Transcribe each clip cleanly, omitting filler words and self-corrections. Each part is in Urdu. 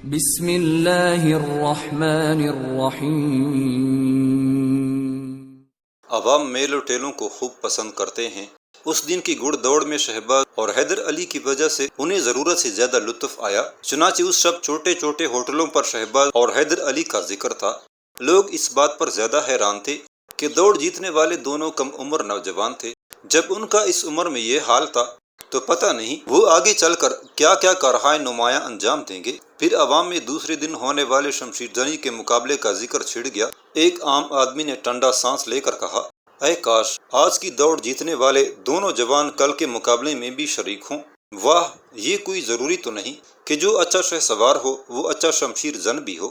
بسم اللہ الرحمن الرحیم۔ عوام میل و ٹیلوں کو خوب پسند کرتے ہیں۔ اس دن کی گڑ دوڑ میں شہباز اور حیدر علی کی وجہ سے انہیں ضرورت سے زیادہ لطف آیا، چنانچہ اس شب چھوٹے چھوٹے ہوٹلوں پر شہباز اور حیدر علی کا ذکر تھا۔ لوگ اس بات پر زیادہ حیران تھے کہ دوڑ جیتنے والے دونوں کم عمر نوجوان تھے۔ جب ان کا اس عمر میں یہ حال تھا تو پتہ نہیں وہ آگے چل کر کیا کیا کارہائے نمایاں انجام دیں گے۔ پھر عوام میں دوسرے دن ہونے والے شمشیر زنی کے مقابلے کا ذکر چھڑ گیا۔ ایک عام آدمی نے ٹھنڈا سانس لے کر کہا، اے کاش آج کی دوڑ جیتنے والے دونوں جوان کل کے مقابلے میں بھی شریک ہوں۔ واہ، یہ کوئی ضروری تو نہیں کہ جو اچھا شہ سوار ہو وہ اچھا شمشیر زن بھی ہو۔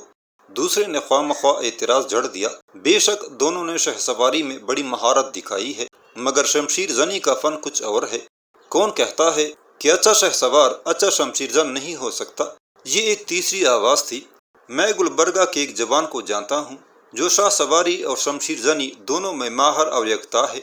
دوسرے نے خواہ مخواہ اعتراض جڑ دیا، بے شک دونوں نے شہ سواری میں بڑی مہارت دکھائی ہے، مگر شمشیر زنی کا فن کچھ اور ہے۔ کون کہتا ہے کہ اچھا شہ سوار اچھا شمشیر زن نہیں ہو سکتا؟ یہ ایک تیسری آواز تھی۔ میں گلبرگہ کے ایک جوان کو جانتا ہوں جو شاہ سواری اور شمشیر زنی دونوں میں ماہر اور یکتا ہے۔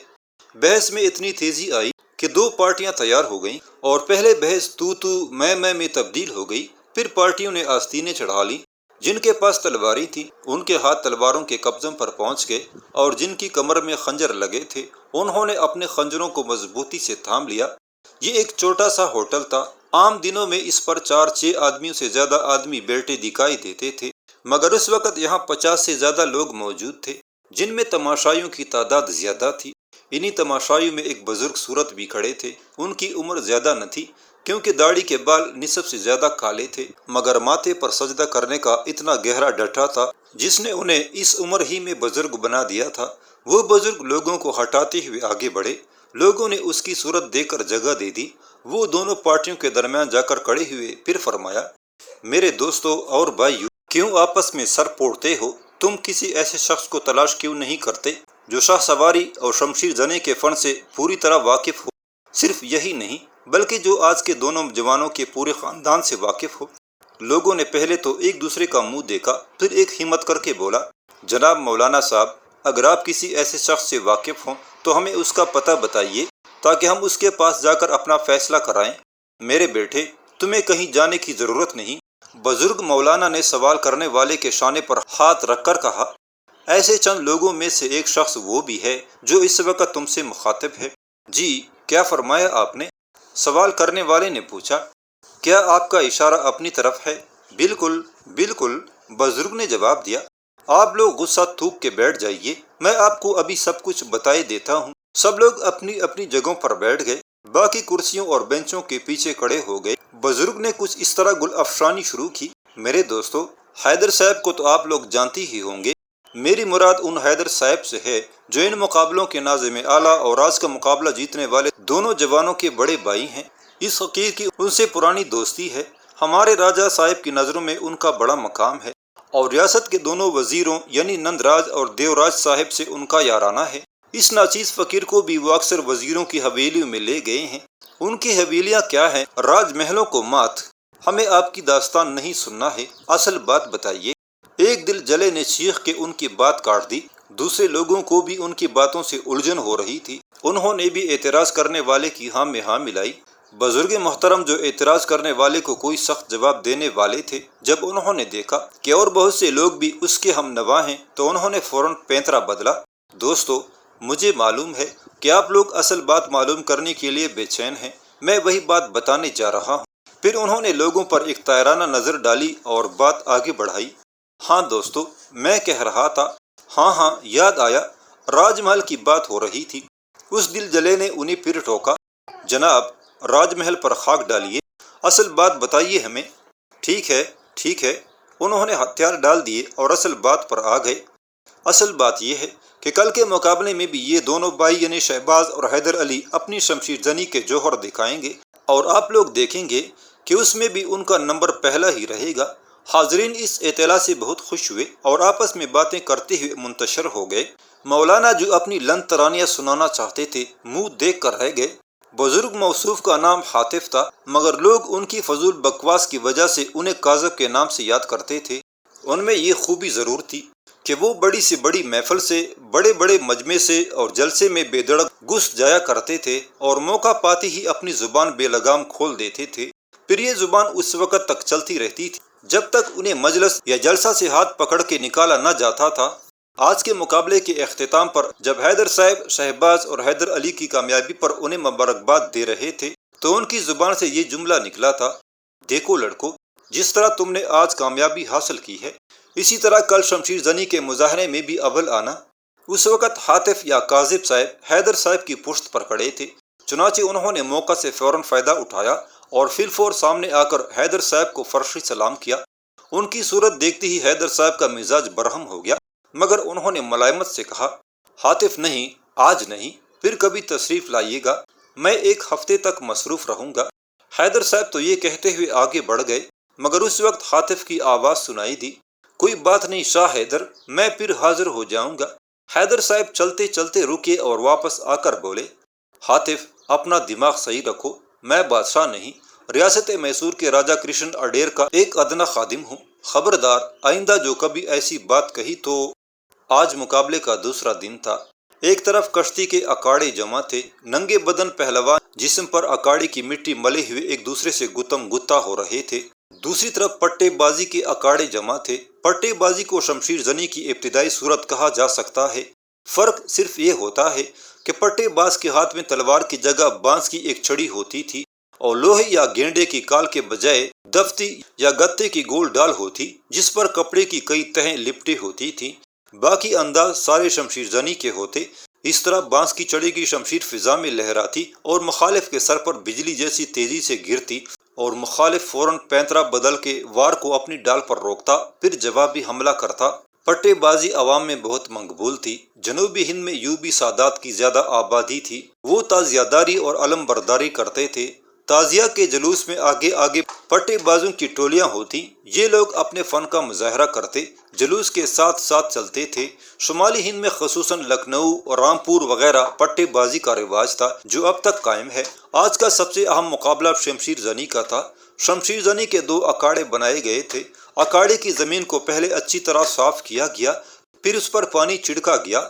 بحث میں اتنی تیزی آئی کہ دو پارٹیاں تیار ہو گئیں اور پہلے بحث تو میں تبدیل ہو گئی۔ پھر پارٹیوں نے آستینیں چڑھا لیں۔ جن کے پاس تلواریں تھیں ان کے ہاتھ تلواروں کے قبضوں پر پہنچ گئے، اور جن کی کمر میں خنجر لگے تھے انہوں نے اپنے خنجروں کو مضبوطی سے تھام لیا۔ یہ ایک چھوٹا سا ہوٹل تھا۔ عام دنوں میں اس پر 4-6 آدمیوں سے زیادہ آدمی بیٹھے دکھائی دیتے تھے، مگر اس وقت یہاں 50 سے زیادہ لوگ موجود تھے، جن میں تماشائیوں کی تعداد زیادہ تھی۔ انہی تماشائیوں میں ایک بزرگ صورت بھی کھڑے تھے۔ ان کی عمر زیادہ نہ تھی کیونکہ داڑھی کے بال نصف سے زیادہ کالے تھے، مگر ماتھے پر سجدہ کرنے کا اتنا گہرا ڈٹھا تھا جس نے انہیں اس عمر ہی میں بزرگ بنا دیا تھا۔ وہ بزرگ لوگوں کو ہٹاتے ہوئے آگے بڑھے۔ لوگوں نے اس کی صورت دیکھ کر جگہ دے دی۔ وہ دونوں پارٹیوں کے درمیان جا کر کھڑے ہوئے، پھر فرمایا، میرے دوستو اور بھائیو، کیوں آپس میں سر پوڑتے ہو؟ تم کسی ایسے شخص کو تلاش کیوں نہیں کرتے جو شاہ سواری اور شمشیر زنی کے فن سے پوری طرح واقف ہو؟ صرف یہی نہیں بلکہ جو آج کے دونوں جوانوں کے پورے خاندان سے واقف ہو۔ لوگوں نے پہلے تو ایک دوسرے کا منہ دیکھا، پھر ایک ہمت کر کے بولا، جناب مولانا صاحب، اگر آپ کسی ایسے شخص سے واقف ہوں تو ہمیں اس کا پتہ بتائیے تاکہ ہم اس کے پاس جا کر اپنا فیصلہ کرائیں۔ میرے بیٹے، تمہیں کہیں جانے کی ضرورت نہیں، بزرگ مولانا نے سوال کرنے والے کے شانے پر ہاتھ رکھ کر کہا۔ ایسے چند لوگوں میں سے ایک شخص وہ بھی ہے جو اس وقت تم سے مخاطب ہے۔ جی، کیا فرمایا آپ نے؟ سوال کرنے والے نے پوچھا۔ کیا آپ کا اشارہ اپنی طرف ہے؟ بالکل بالکل، بزرگ نے جواب دیا۔ آپ لوگ غصہ تھوک کے بیٹھ جائیے، میں آپ کو ابھی سب کچھ بتائے دیتا ہوں۔ سب لوگ اپنی اپنی جگہوں پر بیٹھ گئے، باقی کرسیوں اور بینچوں کے پیچھے کھڑے ہو گئے۔ بزرگ نے کچھ اس طرح گل افشانی شروع کی، میرے دوستو، حیدر صاحب کو تو آپ لوگ جانتے ہی ہوں گے۔ میری مراد ان حیدر صاحب سے ہے جو ان مقابلوں کے ناظم اعلیٰ اور آج کا مقابلہ جیتنے والے دونوں جوانوں کے بڑے بھائی ہیں۔ اس فقیر کی ان سے پرانی دوستی ہے۔ ہمارے راجہ صاحب کی نظروں میں ان کا بڑا مقام ہے، اور ریاست کے دونوں وزیروں یعنی نند راج اور دیو راج صاحب سے ان کا یارانہ ہے۔ اس ناچیز فقیر کو بھی وہ اکثر وزیروں کی حویلیوں میں لے گئے ہیں۔ ان کی حویلیاں کیا ہیں؟ راج محلوں کو مات۔ ہمیں آپ کی داستان نہیں سننا ہے، اصل بات بتائیے۔ ایک دل جلے نے چیخ کے ان کی بات کاٹ دی۔ دوسرے لوگوں کو بھی ان کی باتوں سے الجھن ہو رہی تھی، انہوں نے بھی اعتراض کرنے والے کی ہاں میں ہاں ملائی۔ بزرگ محترم جو اعتراض کرنے والے کو کوئی سخت جواب دینے والے تھے، جب انہوں نے دیکھا کہ اور بہت سے لوگ بھی اس کے ہم نوا ہیں تو انہوں نے فوراً پینترا بدلا۔ دوستو، مجھے معلوم ہے کہ آپ لوگ اصل بات معلوم کرنے کے لیے بے چین ہیں، میں وہی بات بتانے جا رہا ہوں۔ پھر انہوں نے لوگوں پر ایک طائرانہ نظر ڈالی اور بات آگے بڑھائی۔ ہاں دوستو، میں کہہ رہا تھا، ہاں یاد آیا، راج محل کی بات ہو رہی تھی۔ اس دل جلے نے انہیں پھر ٹوکا، جناب راج محل پر خاک ڈالیے، اصل بات بتائیے ہمیں۔ ٹھیک ہے، انہوں نے ہتھیار ڈال دیے اور اصل بات پر آ گئے۔ اصل بات یہ ہے کہ کل کے مقابلے میں بھی یہ دونوں بھائی یعنی شہباز اور حیدر علی اپنی شمشیر زنی کے جوہر دکھائیں گے، اور آپ لوگ دیکھیں گے کہ اس میں بھی ان کا نمبر پہلا ہی رہے گا۔ حاضرین اس اطلاع سے بہت خوش ہوئے اور آپس میں باتیں کرتے ہوئے منتشر ہو گئے۔ مولانا جو اپنی لند ترانیاں سنانا چاہتے تھے منہ دیکھ کر رہ گئے۔ بزرگ موصوف کا نام حاطف تھا، مگر لوگ ان کی فضول بکواس کی وجہ سے انہیں کاذب کے نام سے یاد کرتے تھے۔ ان میں یہ خوبی ضرور تھی کہ وہ بڑی سے بڑی محفل سے، بڑے بڑے مجمع سے اور جلسے میں بے دھڑک گھس جایا کرتے تھے، اور موقع پاتے ہی اپنی زبان بے لگام کھول دیتے تھے۔ پھر یہ زبان اس وقت تک چلتی رہتی تھی جب تک انہیں مجلس یا جلسہ سے ہاتھ پکڑ کے نکالا نہ جاتا تھا۔ آج کے مقابلے کے اختتام پر جب حیدر صاحب شہباز اور حیدر علی کی کامیابی پر انہیں مبارکباد دے رہے تھے تو ان کی زبان سے یہ جملہ نکلا تھا، دیکھو لڑکو، جس طرح تم نے آج کامیابی حاصل کی ہے، اسی طرح کل شمشیر زنی کے مظاہرے میں بھی اول آنا۔ اس وقت حاطف یا کاذب صاحب حیدر صاحب کی پشت پر کھڑے تھے، چنانچہ انہوں نے موقع سے فوراً فائدہ اٹھایا اور فی الفور سامنے آ کر حیدر صاحب کو فرشی سلام کیا۔ ان کی صورت دیکھتے ہی حیدر صاحب کا مزاج برہم ہو گیا، مگر انہوں نے ملائمت سے کہا، حاطف نہیں، آج نہیں، پھر کبھی تشریف لائیے گا، میں ایک ہفتے تک مصروف رہوں گا۔ حیدر صاحب تو یہ کہتے ہوئے آگے بڑھ گئے، مگر اس وقت حاطف کی آواز سنائی دی، کوئی بات نہیں شاہ حیدر، میں پھر حاضر ہو جاؤں گا۔ حیدر صاحب چلتے چلتے رکے اور واپس آ کر بولے، حاطف اپنا دماغ صحیح رکھو، میں بادشاہ نہیں، ریاست میسور کے راجہ کرشن اڈیر کا ایک ادنا خادم ہوں، خبردار آئندہ جو کبھی ایسی بات کہی تو۔ آج مقابلے کا دوسرا دن تھا۔ ایک طرف کشتی کے اکاڑے جمع تھے، ننگے بدن پہلوان جسم پر اکاڑے کی مٹی ملے ہوئے ایک دوسرے سے گتم گتا ہو رہے تھے۔ دوسری طرف پٹے بازی کے اکاڑے جمع تھے۔ پٹے بازی کو شمشیر زنی کی ابتدائی صورت کہا جا سکتا ہے، فرق صرف یہ ہوتا ہے کہ پٹے باز کے ہاتھ میں تلوار کی جگہ بانس کی ایک چھڑی ہوتی تھی اور لوہے یا گینڈے کی کال کے بجائے دفتی یا گتے کی گول ڈال ہوتی جس پر کپڑے کی کئی تہیں لپٹی ہوتی تھیں۔ باقی انداز سارے شمشیر زنی کے ہوتے۔ اس طرح بانس کی چڑی کی شمشیر فضا میں لہراتی اور مخالف کے سر پر بجلی جیسی تیزی سے گرتی اور مخالف فوراً پینترا بدل کے وار کو اپنی ڈال پر روکتا، پھر جوابی حملہ کرتا۔ پٹے بازی عوام میں بہت مقبول تھی۔ جنوبی ہند میں یوبی سادات کی زیادہ آبادی تھی، وہ تعزیہ داری اور علم برداری کرتے تھے۔ تعزیہ کے جلوس میں آگے آگے پٹے بازوں کی ٹولیاں ہوتی، یہ لوگ اپنے فن کا مظاہرہ کرتے، جلوس کے ساتھ ساتھ چلتے تھے۔ شمالی ہند میں خصوصاً لکھنؤ اور رامپور وغیرہ پٹے بازی کا رواج تھا جو اب تک قائم ہے۔ آج کا سب سے اہم مقابلہ شمشیر زنی کا تھا۔ شمشیر زنی کے دو اکاڑے بنائے گئے تھے۔ اکاڑے کی زمین کو پہلے اچھی طرح صاف کیا گیا، پھر اس پر پانی چھڑکا گیا،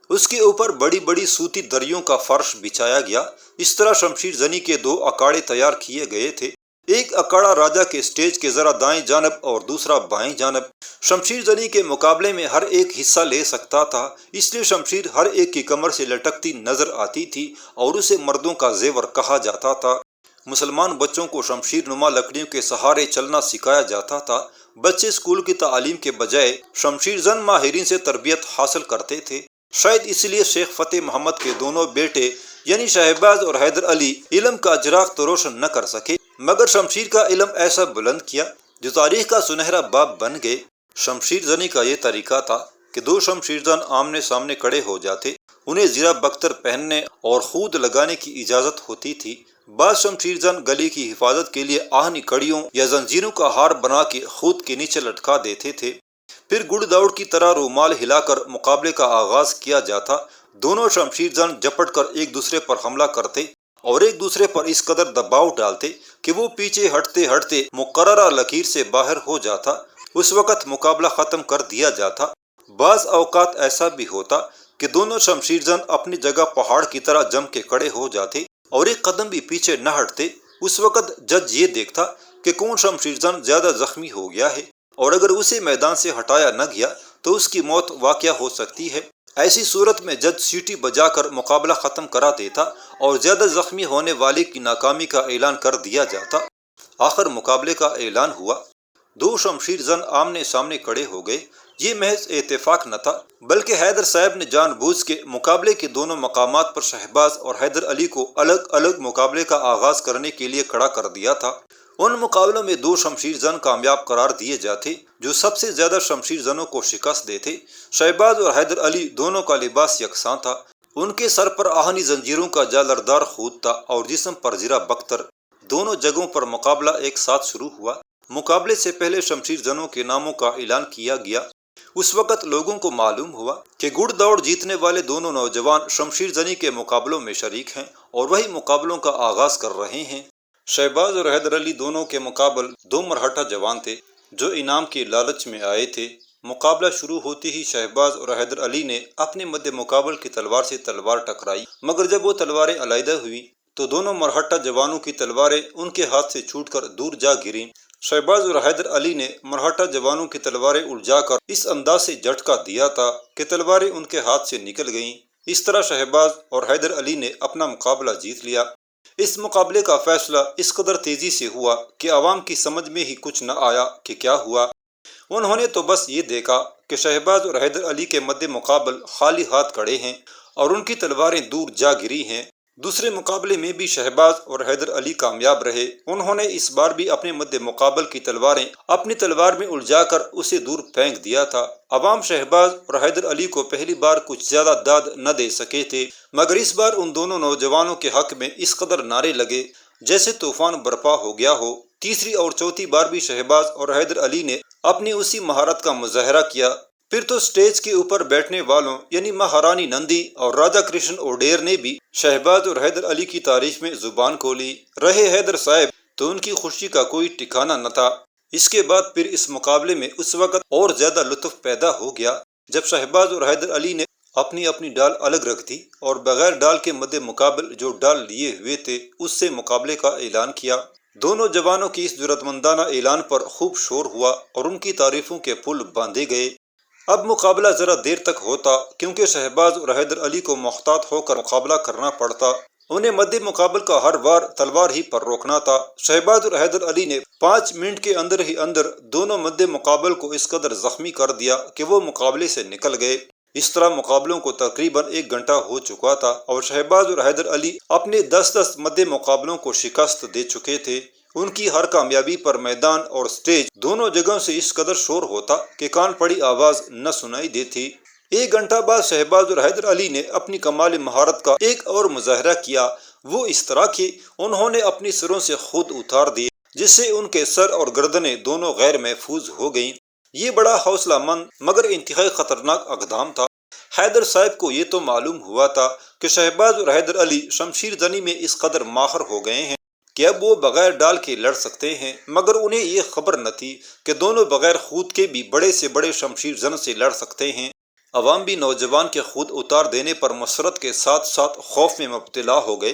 اس کے اوپر بڑی بڑی سوتی دریوں کا فرش بچھایا گیا۔ اس طرح شمشیر زنی کے دو اکاڑے تیار کیے گئے تھے، ایک اکاڑا راجہ کے سٹیج کے ذرا دائیں جانب اور دوسرا بائیں جانب۔ شمشیر زنی کے مقابلے میں ہر ایک حصہ لے سکتا تھا، اس لیے شمشیر ہر ایک کی کمر سے لٹکتی نظر آتی تھی اور اسے مردوں کا زیور کہا جاتا تھا۔ مسلمان بچوں کو شمشیر نما لکڑیوں کے سہارے چلنا سکھایا جاتا تھا۔ بچے اسکول کی تعلیم کے بجائے شمشیر زن ماہرین سے تربیت حاصل کرتے تھے۔ شاید اس لیے شیخ فتح محمد کے دونوں بیٹے یعنی شہباز اور حیدر علی علم کا چراغ تو روشن نہ کر سکے، مگر شمشیر کا علم ایسا بلند کیا جو تاریخ کا سنہرا باب بن گئے۔ شمشیر زنی کا یہ طریقہ تھا کہ دو شمشیر زن آمنے سامنے کھڑے ہو جاتے، انہیں زیرہ بختر پہننے اور خود لگانے کی اجازت ہوتی تھی۔ بعض شمشیر زن گلے کی حفاظت کے لیے آہنی کڑیوں یا زنجیروں کا ہار بنا کے خود کے نیچے لٹکا دیتے تھے۔ پھر گڑ دوڑ کی طرح رومال ہلا کر مقابلے کا آغاز کیا جاتا۔ دونوں شمشیر زن جپٹ کر ایک دوسرے پر حملہ کرتے اور ایک دوسرے پر اس قدر دباؤ ڈالتے کہ وہ پیچھے ہٹتے ہٹتے مقررہ لکیر سے باہر ہو جاتا۔ اس وقت مقابلہ ختم کر دیا جاتا۔ بعض اوقات ایسا بھی ہوتا کہ دونوں شمشیر زن اپنی جگہ پہاڑ کی طرح جم کے کھڑے ہو جاتے اور ایک قدم بھی پیچھے نہ ہٹتے۔ اس وقت جج یہ دیکھتا کہ کون شمشیر زن زیادہ زخمی ہو گیا ہے، اور اگر اسے میدان سے ہٹایا نہ گیا تو اس کی موت واقع ہو سکتی ہے۔ ایسی صورت میں جج سیٹی بجا کر مقابلہ ختم کرا دیتا اور زیادہ زخمی ہونے والے کی ناکامی کا اعلان کر دیا جاتا۔ آخر مقابلے کا اعلان ہوا۔ دو شمشیر زن آمنے سامنے کھڑے ہو گئے۔ یہ محض اتفاق نہ تھا، بلکہ حیدر صاحب نے جان بوجھ کے مقابلے کے دونوں مقامات پر شہباز اور حیدر علی کو الگ الگ مقابلے کا آغاز کرنے کے لیے کھڑا کر دیا تھا۔ ان مقابلوں میں دو شمشیر زن کامیاب قرار دیے جاتے جو سب سے زیادہ شمشیر زنوں کو شکست دیتے۔ شہباز اور حیدر علی دونوں کا لباس یکساں تھا، ان کے سر پر آہنی زنجیروں کا جالردار خود تھا اور جسم پر زیرہ بختر۔ دونوں جگہوں پر مقابلہ ایک ساتھ شروع ہوا۔ مقابلے سے پہلے شمشیر زنوں کے ناموں کا اعلان کیا گیا۔ اس وقت لوگوں کو معلوم ہوا کہ گڑ دوڑ جیتنے والے دونوں نوجوان شمشیر زنی کے مقابلوں میں شریک ہیں اور وہی مقابلوں کا آغاز کر رہے ہیں۔ شہباز اور حیدر علی دونوں کے مقابل دو مرہٹہ جوان تھے جو انعام کے لالچ میں آئے تھے۔ مقابلہ شروع ہوتے ہی شہباز اور حیدر علی نے اپنے مد مقابل کی تلوار سے تلوار ٹکرائی، مگر جب وہ تلواریں علیحدہ ہوئی تو دونوں مرہٹہ جوانوں کی تلواریں ان کے ہاتھ سے چھوٹ کر دور جا گریں۔ شہباز اور حیدر علی نے مرہٹہ جوانوں کی تلواریں الجھا کر اس انداز سے جھٹکا دیا تھا کہ تلواریں ان کے ہاتھ سے نکل گئیں۔ اس طرح شہباز اور حیدر علی نے اپنا مقابلہ جیت لیا۔ اس مقابلے کا فیصلہ اس قدر تیزی سے ہوا کہ عوام کی سمجھ میں ہی کچھ نہ آیا کہ کیا ہوا۔ انہوں نے تو بس یہ دیکھا کہ شہباز اور حیدر علی کے مد مقابل خالی ہاتھ کھڑے ہیں اور ان کی تلواریں دور جا گری ہیں۔ دوسرے مقابلے میں بھی شہباز اور حیدر علی کامیاب رہے۔ انہوں نے اس بار بھی اپنے مد مقابل کی تلواریں اپنی تلوار میں الجھا کر اسے دور پھینک دیا تھا۔ عوام شہباز اور حیدر علی کو پہلی بار کچھ زیادہ داد نہ دے سکے تھے، مگر اس بار ان دونوں نوجوانوں کے حق میں اس قدر نعرے لگے جیسے طوفان برپا ہو گیا ہو۔ تیسری اور چوتھی بار بھی شہباز اور حیدر علی نے اپنی اسی مہارت کا مظاہرہ کیا۔ پھر تو سٹیج کے اوپر بیٹھنے والوں یعنی مہارانی نندی اور راجا کرشن اوڈیر نے بھی شہباز اور حیدر علی کی تعریف میں زبان کھولی۔ رہے حیدر صاحب تو ان کی خوشی کا کوئی ٹھکانہ نہ تھا۔ اس کے بعد پھر اس مقابلے میں اس وقت اور زیادہ لطف پیدا ہو گیا جب شہباز اور حیدر علی نے اپنی اپنی ڈال الگ رکھ دی اور بغیر ڈال کے مد مقابل جو ڈال لیے ہوئے تھے اس سے مقابلے کا اعلان کیا۔ دونوں جوانوں کی اس جرأت مندانہ اعلان پر خوب شور ہوا اور ان کی تعریفوں کے پل باندھے گئے۔ اب مقابلہ ذرا دیر تک ہوتا کیونکہ شہباز اور حیدر علی کو محتاط ہو کر مقابلہ کرنا پڑتا۔ انہیں مد مقابل کا ہر وار تلوار ہی پر روکنا تھا۔ شہباز اور حیدر علی نے 5 منٹ کے اندر ہی اندر دونوں مد مقابل کو اس قدر زخمی کر دیا کہ وہ مقابلے سے نکل گئے۔ اس طرح مقابلوں کو تقریباً 1 گھنٹہ ہو چکا تھا اور شہباز اور حیدر علی اپنے 10 مد مقابلوں کو شکست دے چکے تھے۔ ان کی ہر کامیابی پر میدان اور سٹیج دونوں جگہوں سے اس قدر شور ہوتا کہ کان پڑی آواز نہ سنائی دیتی۔ 1 گھنٹہ بعد شہباز اور حیدر علی نے اپنی کمال مہارت کا ایک اور مظاہرہ کیا۔ وہ اس طرح کہ انہوں نے اپنی سروں سے خود اتار دیے جس سے ان کے سر اور گردنیں دونوں غیر محفوظ ہو گئیں۔ یہ بڑا حوصلہ مند مگر انتہائی خطرناک اقدام تھا۔ حیدر صاحب کو یہ تو معلوم ہوا تھا کہ شہباز اور حیدر علی شمشیر زنی میں اس قدر ماہر ہو گئے ہیں کہ اب وہ بغیر ڈال کے لڑ سکتے ہیں، مگر انہیں یہ خبر نہ تھی کہ دونوں بغیر خود کے بھی بڑے سے بڑے شمشیر زن سے لڑ سکتے ہیں۔ عوام بھی نوجوان کے خود اتار دینے پر مسرت کے ساتھ ساتھ خوف میں مبتلا ہو گئے۔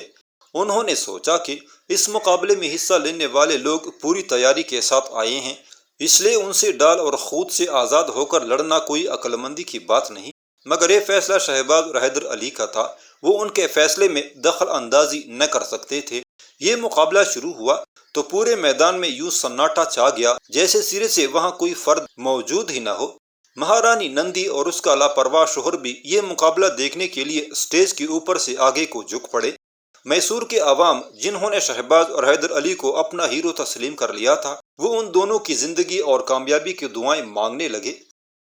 انہوں نے سوچا کہ اس مقابلے میں حصہ لینے والے لوگ پوری تیاری کے ساتھ آئے ہیں، اس لیے ان سے ڈال اور خود سے آزاد ہو کر لڑنا کوئی عقل مندی کی بات نہیں۔ مگر یہ فیصلہ شہباز اور حیدر علی کا تھا، وہ ان کے فیصلے میں دخل اندازی نہ کر سکتے تھے۔ یہ مقابلہ شروع ہوا تو پورے میدان میں یوں سناٹا چھا گیا جیسے سرے سے وہاں کوئی فرد موجود ہی نہ ہو۔ مہارانی نندی اور اس کا لاپرواہ شوہر بھی یہ مقابلہ دیکھنے کے لیے سٹیج کے اوپر سے آگے کو جھک پڑے۔ میسور کے عوام جنہوں نے شہباز اور حیدر علی کو اپنا ہیرو تسلیم کر لیا تھا وہ ان دونوں کی زندگی اور کامیابی کی دعائیں مانگنے لگے۔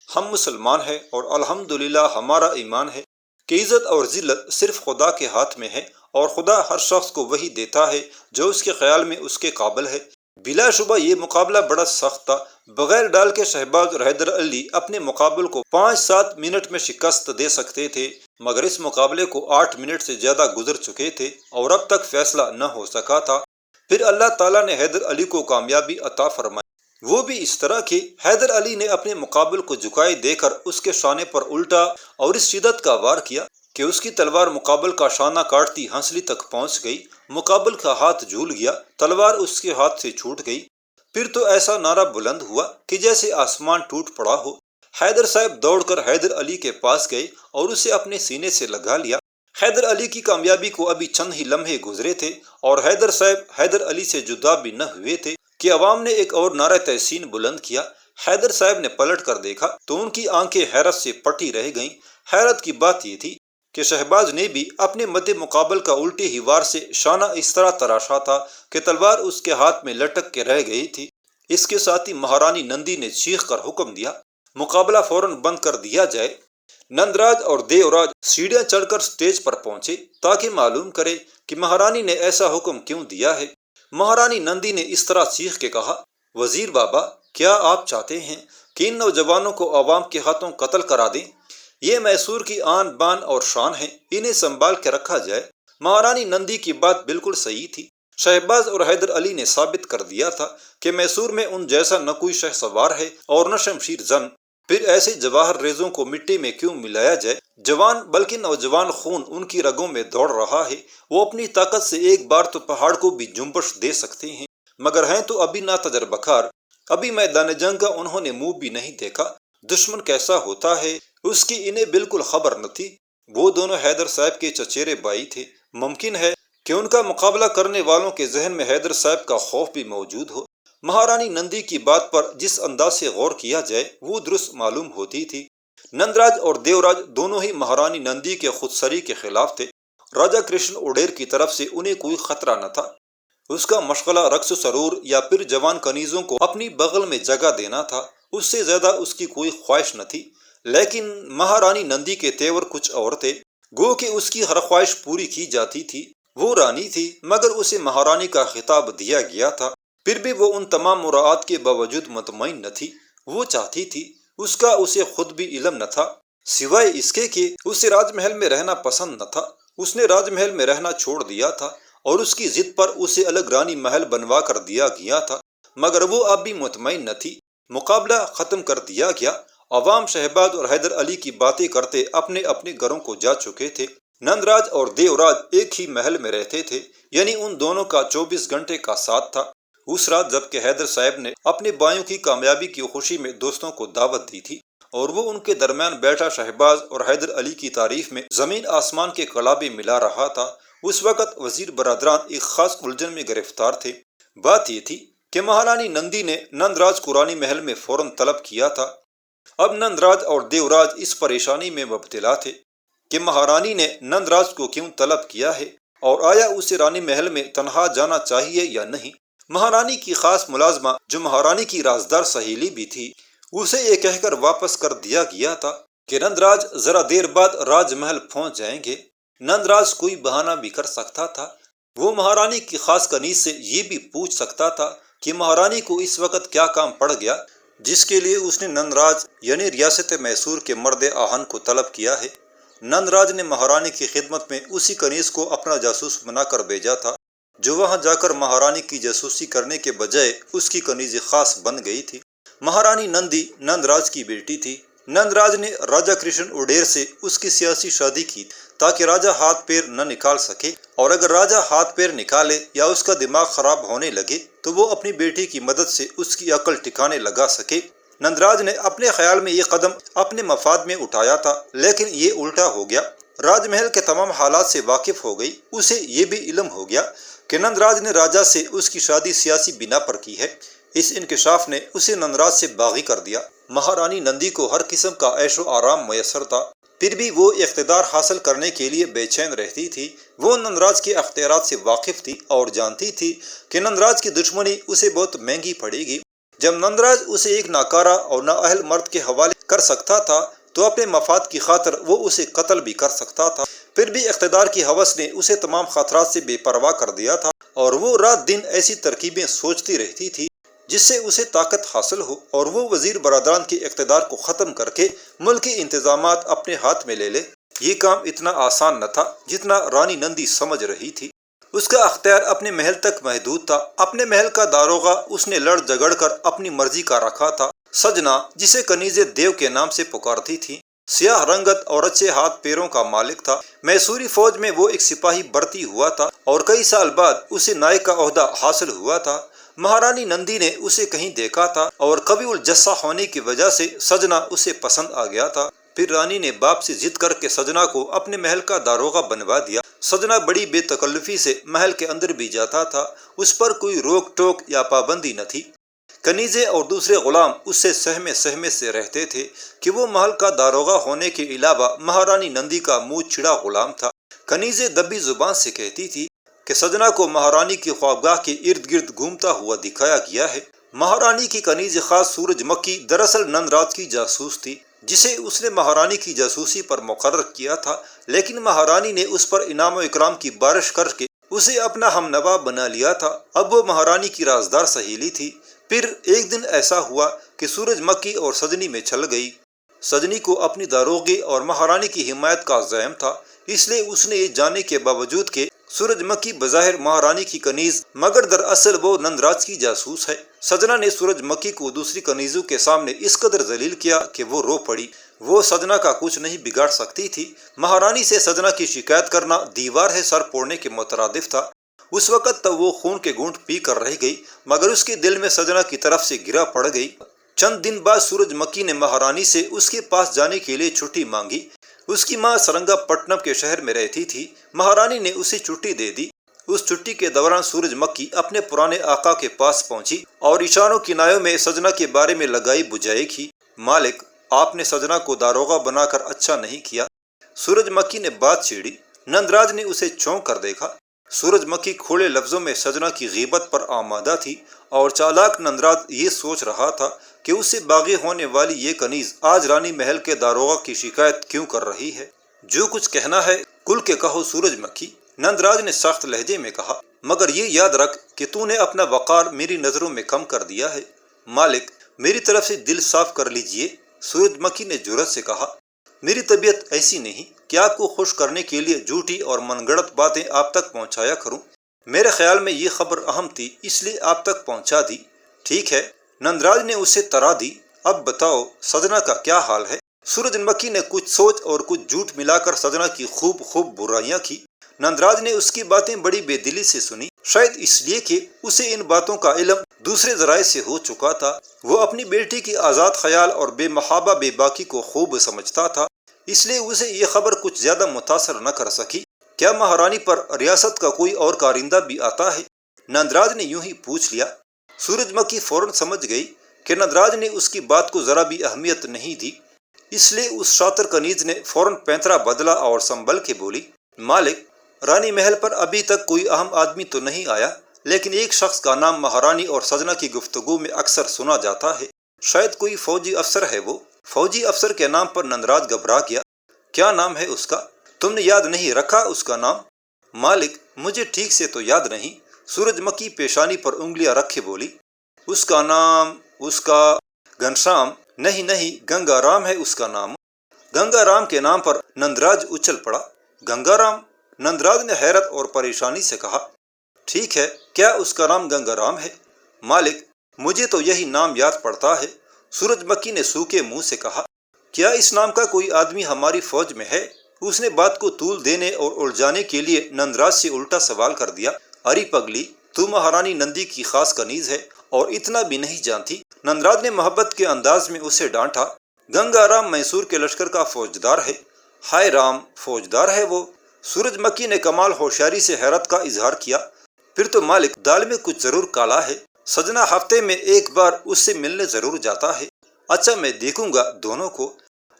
ہم مسلمان ہیں اور الحمدللہ ہمارا ایمان ہے کہ عزت اور ذلت صرف خدا کے ہاتھ میں ہے اور خدا ہر شخص کو وہی دیتا ہے جو اس کے خیال میں اس کے قابل ہے۔ بلا شبہ یہ مقابلہ بڑا سخت تھا۔ بغیر ڈال کے شہباز اور حیدر علی اپنے مقابل کو 5-7 منٹ میں شکست دے سکتے تھے، مگر اس مقابلے کو 8 منٹ سے زیادہ گزر چکے تھے اور اب تک فیصلہ نہ ہو سکا تھا۔ پھر اللہ تعالیٰ نے حیدر علی کو کامیابی عطا فرمائی، وہ بھی اس طرح کہ حیدر علی نے اپنے مقابل کو جھکائے دے کر اس کے شانے پر الٹا اور اس شدت کا وار کیا کہ اس کی تلوار مقابل کا شانہ کاٹتی ہنسلی تک پہنچ گئی۔ مقابل کا ہاتھ جھول گیا، تلوار اس کے ہاتھ سے چھوٹ گئی۔ پھر تو ایسا نعرہ بلند ہوا کہ جیسے آسمان ٹوٹ پڑا ہو۔ حیدر صاحب دوڑ کر حیدر علی کے پاس گئے اور اسے اپنے سینے سے لگا لیا۔ حیدر علی کی کامیابی کو ابھی چند ہی لمحے گزرے تھے اور حیدر صاحب حیدر علی سے جدا بھی نہ ہوئے تھے کہ عوام نے ایک اور نعرہ تحسین بلند کیا۔ حیدر صاحب نے پلٹ کر دیکھا تو ان کی آنکھیں حیرت سے پٹی رہ گئیں۔ حیرت کی بات یہ تھی کہ شہباز نے بھی اپنے مد مقابل کا الٹے ہی وار سے شانہ اس طرح تراشا تھا کہ تلوار اس کے ہاتھ میں لٹک کے رہ گئی تھی۔ اس کے ساتھ ہی مہارانی نندی نے چیخ کر حکم دیا مقابلہ فوراً بند کر دیا جائے۔ نندراج اور دیوراج سیڑھیاں چڑھ کر سٹیج پر پہنچے تاکہ معلوم کرے کہ مہارانی نے ایسا حکم کیوں دیا ہے۔ مہارانی نندی نے اس طرح چیخ کے کہا، وزیر بابا، کیا آپ چاہتے ہیں کہ ان نوجوانوں کو عوام کے ہاتھوں قتل کرا دیں؟ یہ میسور کی آن بان اور شان ہے، انہیں سنبھال کے رکھا جائے۔ مہارانی نندی کی بات بالکل صحیح تھی۔ شہباز اور حیدر علی نے ثابت کر دیا تھا کہ میسور میں ان جیسا نہ کوئی شہ سوار ہے اور نہ شمشیر زن۔ پھر ایسے جواہر ریزوں کو مٹی میں کیوں ملایا جائے؟ جوان بلکہ نوجوان خون ان کی رگوں میں دوڑ رہا ہے، وہ اپنی طاقت سے ایک بار تو پہاڑ کو بھی جنبش دے سکتے ہیں، مگر ہیں تو ابھی نا تجربہ کار، ابھی میدان جنگ کا انہوں نے منہ بھی نہیں دیکھا، دشمن کیسا ہوتا ہے اس کی انہیں بالکل خبر نہ تھی۔ وہ دونوں حیدر صاحب کے چچیرے بھائی تھے، ممکن ہے کہ ان کا مقابلہ کرنے والوں کے ذہن میں حیدر صاحب کا خوف بھی موجود ہو۔ مہارانی نندی کی بات پر جس انداز سے غور کیا جائے وہ درست معلوم ہوتی تھی۔ نندراج اور دیوراج دونوں ہی مہارانی نندی کے خودسری کے خلاف تھے۔ راجہ کرشن اوڈیر کی طرف سے انہیں کوئی خطرہ نہ تھا، اس کا مشغلہ رقص سرور یا پھر جوان کنیزوں کو اپنی بغل میں جگہ دینا تھا، اس سے زیادہ اس کی کوئی خواہش نہ تھی۔ لیکن مہارانی نندی کے تیور کچھ اور تھے، گو کہ اس کی ہر خواہش پوری کی جاتی تھی۔ وہ رانی تھی مگر اسے مہارانی کا خطاب دیا گیا تھا، پھر بھی وہ ان تمام مراعات کے باوجود مطمئن نہ تھی۔ وہ چاہتی تھی، اس کا اسے خود بھی علم نہ تھا، سوائے اس کے کہ اسے راج محل میں رہنا پسند نہ تھا۔ اس نے راج محل میں رہنا چھوڑ دیا تھا اور اس کی ضد پر اسے الگ رانی محل بنوا کر دیا گیا تھا، مگر وہ اب بھی مطمئن نہ تھی۔ مقابلہ ختم کر دیا گیا، عوام شہباز اور حیدر علی کی باتیں کرتے اپنے اپنے گھروں کو جا چکے تھے۔ نندراج اور دیوراج ایک ہی محل میں رہتے تھے، یعنی ان دونوں کا 24 گھنٹے کا ساتھ تھا۔ اس رات جبکہ حیدر صاحب نے اپنے بھائیوں کی کامیابی کی خوشی میں دوستوں کو دعوت دی تھی اور وہ ان کے درمیان بیٹھا شہباز اور حیدر علی کی تعریف میں زمین آسمان کے کلابے ملا رہا تھا، اس وقت وزیر برادران ایک خاص الجھن میں گرفتار تھے۔ بات یہ تھی کہ مہارانی نندی نے نندراج کو رانی محل میں فوراً طلب کیا تھا۔ اب نندراج اور دیوراج اس پریشانی میں مبتلا تھے کہ مہارانی نے نندراج کو کیوں طلب کیا ہے اور آیا اسے رانی محل میں تنہا جانا چاہیے یا نہیں۔ مہارانی کی خاص ملازمہ جو مہارانی کی رازدار سہیلی بھی تھی، اسے یہ کہہ کر واپس کر دیا گیا تھا کہ نندراج ذرا دیر بعد راج محل پہنچ جائیں گے۔ نندراج کوئی بہانہ بھی کر سکتا تھا، وہ مہارانی کی خاص کنیز سے یہ بھی پوچھ سکتا تھا کہ مہارانی کو اس وقت کیا کام پڑ گیا جس کے لیے اس نے نندراج یعنی ریاست میسور کے مرد آہن کو طلب کیا ہے۔ نندراج نے مہارانی کی خدمت میں اسی کنیز کو اپنا جاسوس بنا کر بھیجا تھا جو وہاں جا کر مہارانی کی جاسوسی کرنے کے بجائے اس کی کنیز خاص بن گئی تھی۔ مہارانی نندی نندراج کی بیٹی تھی۔ نندراج نے راجہ کرشن اوڈیر سے اس کی سیاسی شادی کی تاکہ راجہ ہاتھ پیر نہ نکال سکے، اور اگر راجہ ہاتھ پیر نکالے یا اس کا دماغ خراب ہونے لگے تو وہ اپنی بیٹی کی مدد سے اس کی عقل ٹھکانے لگا سکے۔ نندراج نے اپنے خیال میں یہ قدم اپنے مفاد میں اٹھایا تھا، لیکن یہ الٹا ہو گیا۔ راج محل کے تمام حالات سے واقف ہو گئی، اسے یہ بھی علم ہو گیا کہ نندراج نے راجہ سے اس کی شادی سیاسی بنا پر کی ہے۔ اس انکشاف نے اسے نندراج سے باغی کر دیا۔ مہارانی نندی کو ہر قسم کا عیش و آرام میسر تھا، پھر بھی وہ اقتدار حاصل کرنے کے لیے بے چین رہتی تھی۔ وہ نندراج کے اختیارات سے واقف تھی اور جانتی تھی کہ نندراج کی دشمنی اسے بہت مہنگی پڑے گی۔ جب نندراج اسے ایک ناکارہ اور نااہل مرد کے حوالے کر سکتا تھا تو اپنے مفاد کی خاطر وہ اسے قتل بھی کر سکتا تھا۔ پھر بھی اقتدار کی ہوس نے اسے تمام خطرات سے بے پرواہ کر دیا تھا اور وہ رات دن ایسی ترکیبیں سوچتی رہتی تھی جس سے اسے طاقت حاصل ہو اور وہ وزیر برادران کے اقتدار کو ختم کر کے ملکی انتظامات اپنے ہاتھ میں لے لے۔ یہ کام اتنا آسان نہ تھا جتنا رانی نندی سمجھ رہی تھی۔ اس کا اختیار اپنے محل تک محدود تھا۔ اپنے محل کا داروغہ اس نے لڑ جگڑ کر اپنی مرضی کا رکھا تھا۔ سجنا، جسے کنیزیں دیو کے نام سے پکارتی تھی، سیاہ رنگت اور اچھے ہاتھ پیروں کا مالک تھا۔ میسوری فوج میں وہ ایک سپاہی بھرتی ہوا تھا اور کئی سال بعد اسے نائک کا عہدہ حاصل ہوا تھا۔ مہارانی نندی نے اسے کہیں دیکھا تھا اور قوی الجثہ ہونے کی وجہ سے سجنا اسے پسند آ گیا تھا۔ پھر رانی نے باپ سے ضد کر کے سجنا کو اپنے محل کا داروغہ بنوا دیا۔ سجنا بڑی بے تکلفی سے محل کے اندر بھی جاتا تھا، اس پر کوئی روک ٹوک یا پابندی نہ تھی۔ کنیزیں اور دوسرے غلام اس سے سہمے سے رہتے تھے کہ وہ محل کا داروغہ ہونے کے علاوہ مہارانی نندی کا منہ چھڑا غلام تھا۔ کنیزیں دبی زبان سے کہتی تھی کہ سجنا کو مہارانی کی خوابگاہ کے ارد گرد گھومتا ہوا دکھایا گیا ہے۔ مہارانی کی کنیز خاص سورج مکھی دراصل نندراج کی جاسوس تھی جسے اس نے مہارانی کی جاسوسی پر مقرر کیا تھا، لیکن مہارانی نے اس پر انعام و اکرام کی بارش کر کے اسے اپنا ہم نوا بنا لیا تھا۔ اب وہ مہارانی کی رازدار سہیلی تھی۔ پھر ایک دن ایسا ہوا کہ سورج مکھی اور سجنی میں چھل گئی۔ سجنی کو اپنی داروغی اور مہارانی کی حمایت کا عزم تھا، اس لیے اس نے یہ جاننے کے باوجود کہ سورج مکھی بظاہر مہارانی کی کنیز مگر دراصل وہ نندراج کی جاسوس ہے، سجنا نے سورج مکھی کو دوسری کنیزوں کے سامنے اس قدر ذلیل کیا کہ وہ رو پڑی۔ وہ سجنا کا کچھ نہیں بگاڑ سکتی تھی۔ مہارانی سے سجنا کی شکایت کرنا دیوار ہے سر پھوڑنے کے مترادف تھا۔ اس وقت تک وہ خون کے گھونٹ پی کر رہ گئی، مگر اس کے دل میں سجنا کی طرف سے گرا پڑ گئی۔ چند دن بعد سورج مکی نے مہارانی سے اس کے پاس جانے کے لیے چھٹی مانگی۔ اس کی ماں سرنگا پٹنم کے شہر میں رہتی تھی۔ مہارانی نے اسے چھٹی دے دی۔ اس چھٹی کے دوران سورج مکی اپنے پرانے آقا کے پاس پہنچی اور اشاروں کنایوں میں سجنا کے بارے میں لگائی بجائی کی۔ مالک، آپ نے سجنا کو داروغہ بنا کر اچھا نہیں کیا۔ سورج مکی نے بات چھیڑی۔ نندراج نے اسے چونک کر دیکھا۔ سورج مکی کھولے لفظوں میں سجنا کی غیبت پر آمادہ تھی اور چالاک نندراج یہ سوچ رہا تھا کہ اس سے باغی ہونے والی یہ کنیز آج رانی محل کے داروغہ کی شکایت کیوں کر رہی ہے۔ جو کچھ کہنا ہے کھل کے کہو سورج مکی، نندراج نے سخت لہجے میں کہا، مگر یہ یاد رکھ کہ تو نے اپنا وقار میری نظروں میں کم کر دیا ہے۔ مالک، میری طرف سے دل صاف کر لیجئے، سورج مکی نے جرأت سے کہا۔ میری طبیعت ایسی نہیں کہ آپ کو خوش کرنے کے لیے جھوٹی اور من گڑت باتیں آپ تک پہنچایا کروں۔ میرے خیال میں یہ خبر اہم تھی، اس لیے آپ تک پہنچا دی۔ ٹھیک ہے، نندراج نے اسے طرح دی۔ اب بتاؤ سجنا کا کیا حال ہے؟ سورج مکی نے کچھ سوچ اور کچھ جھوٹ ملا کر سجنا کی خوب برائیاں کی۔ نندراج نے اس کی باتیں بڑی بے دلی سے سنی، شاید اس لیے کہ اسے ان باتوں کا علم دوسرے ذرائع سے ہو چکا تھا۔ وہ اپنی بیٹی کی آزاد خیال اور بے محابہ بے باکی کو خوب سمجھتا تھا، اس لیے اسے یہ خبر کچھ زیادہ متاثر نہ کر سکی۔ کیا مہارانی پر ریاست کا کوئی اور کارندہ بھی آتا ہے؟ نندراج نے یوں ہی پوچھ لیا۔ سورج مکی فوراً سمجھ گئی کہ نندراج نے اس کی بات کو ذرا بھی اہمیت نہیں دی، اس لیے اس شاطر کنیز نے فوراً پینترا بدلا اور سنبھل کے بولی، مالک، رانی محل پر ابھی تک کوئی اہم آدمی تو نہیں آیا، لیکن ایک شخص کا نام مہارانی اور سجنا کی گفتگو میں اکثر سنا جاتا ہے، شاید کوئی فوجی افسر ہے وہ۔ فوجی افسر کے نام پر نندراج گھبرا گیا۔ کیا نام ہے اس کا؟ تم نے یاد نہیں رکھا اس کا نام؟ مالک، مجھے ٹھیک سے تو یاد نہیں۔ سورج مکی پیشانی پر انگلیاں رکھے بولی، اس کا نام گھنشام نہیں، گنگا رام ہے اس کا نام۔ گنگا رام کے نام پر نندراج اچھل پڑا۔ گنگا رام؟ نندراج نے حیرت اور پریشانی سے کہا۔ ٹھیک ہے، کیا اس کا نام گنگا رام ہے؟ مالک، مجھے تو یہی نام یاد پڑتا ہے۔ سورج مکی نے سوکھے منہ سے کہا، کیا اس نام کا کوئی آدمی ہماری فوج میں ہے؟ اس نے بات کو طول دینے اور الجھانے کے لیے نندراج سے الٹا سوال کر دیا، اری پگلی، تو مہارانی نندی کی خاص کنیز ہے اور اتنا بھی نہیں جانتی؟ نندراج نے محبت کے انداز میں اسے ڈانٹا۔ گنگا رام میسور کے لشکر کا فوجدار ہے۔ ہائے رام، فوجدار ہے وہ؟ سورج مکی نے کمال ہوشیاری سے حیرت کا اظہار کیا۔ پھر تو مالک، دال میں کچھ ضرور کالا ہے۔ سجنا ہفتے میں ایک بار اس سے ملنے ضرور جاتا ہے۔ اچھا، میں دیکھوں گا دونوں کو۔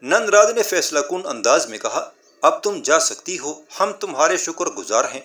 نندراج نے فیصلہ کن انداز میں کہا، اب تم جا سکتی ہو، ہم تمہارے شکر گزار ہیں۔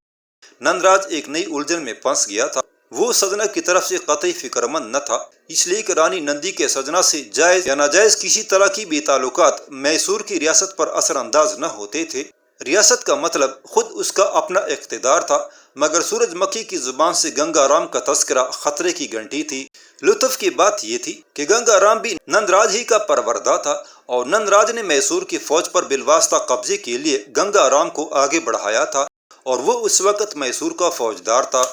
نندراج ایک نئی الجھن میں پھنس گیا تھا۔ وہ سجنا کی طرف سے قطعی فکر مند نہ تھا، اس لیے کہ رانی نندی کے سجنا سے جائز یا ناجائز کسی طرح کی بھی تعلقات میسور کی ریاست پر اثر انداز نہ ہوتے تھے۔ ریاست کا مطلب خود اس کا اپنا اقتدار تھا، مگر سورج مکی کی زبان سے گنگا رام کا تذکرہ خطرے کی گھنٹی تھی۔ لطف کی بات یہ تھی کہ گنگا رام بھی نندراج ہی کا پروردہ تھا اور نندراج نے میسور کی فوج پر بالواسطہ قبضے کے لیے گنگا رام کو آگے بڑھایا تھا اور وہ اس وقت میسور کا فوجدار تھا۔